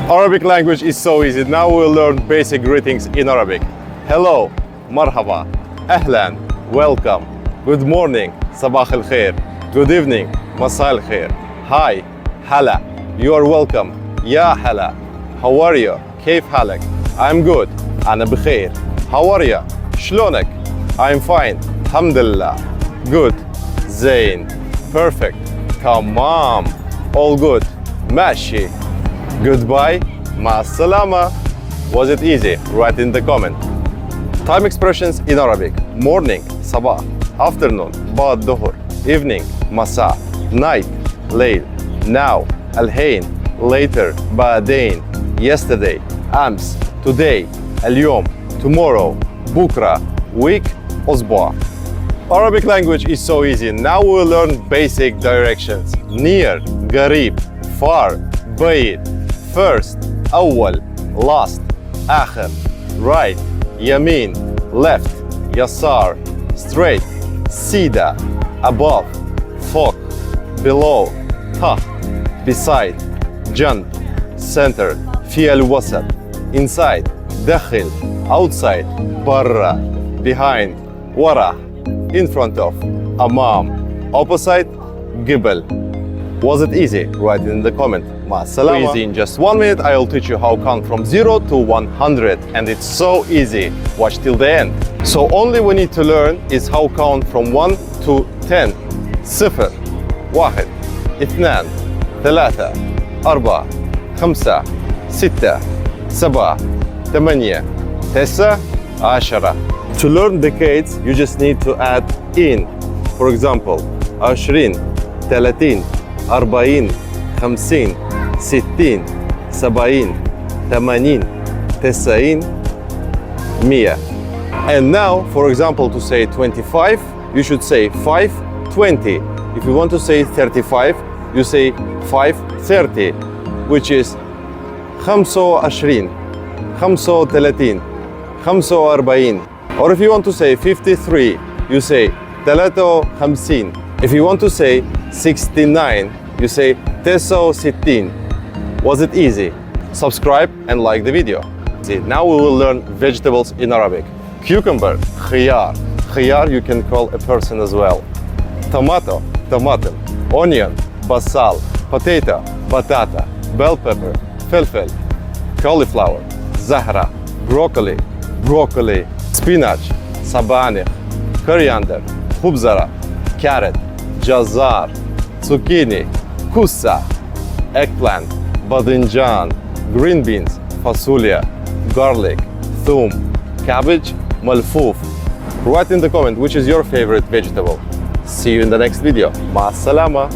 Arabic language is so easy. Now we'll learn basic greetings in Arabic. Hello, marhaba, ahlan, welcome. Good morning, sabah al khair. Good evening, masa al khair. Hi, hala, you are welcome. Ya hala, how are you? كيف حالك? I'm good. أنا بخير. How are you? شلونك? I'm fine. الحمد لله. Good. زين. Perfect. تمام. All good. ماشي. Goodbye. مع السلامة. Was it easy? Write in the comment. Time expressions in Arabic. Morning, صباح. Afternoon, بعد ظهر. Evening, مساء. Night, ليل. Now, الحين. Later, بعدين. Yesterday, أمس. Today, اليوم. Tomorrow, بكرة. Week, أسبوع. Arabic language is so easy. Now we'll learn basic directions. Near, قريب. Far, بعيد. First, أول. Last, آخر. Right, يمين. Left, يسار. Straight, سيدة. Above, فوق. Below, تحت. Beside, جنب. Center, في الوسط. Inside, داخل. Outside, برا. Behind, ورا. In front of, أمام. Opposite, قبل. Was it easy? Write it in the comment. مع السلامة. Easy. In just 1 minute, I'll teach you how count from 0 to 100. And it's so easy. Watch till the end. So only we need to learn is how count from 1 to 10. 0 1 2 3 4 5 6 7 8 9 10. To learn decades, you just need to add in. For example, 20 30 40 50 60 70 80 90 100. And now, for example, to say 25, you should say 520. If you want to say 35, you say 530, which is 25 35 45. Or if you want to say 53, you say 53. If you want to say 69, you say 69. Was it easy? Subscribe and like the video. See, now we will learn vegetables in Arabic. Cucumber, khiyar. Khiyar you can call a person as well. Tomato, tomato. Onion, basal. Potato, batata. Bell pepper, felfel. Cauliflower, zahra. Broccoli, broccoli. Spinach, sabanich. Coriander, khubzara. Carrot, jazar. Zucchini, kusa. Eggplant, badinjan. Green beans, fasulia. Garlic, thum. Cabbage, malfouf. Write in the comment which is your favorite vegetable. See you in the next video. Ma salama.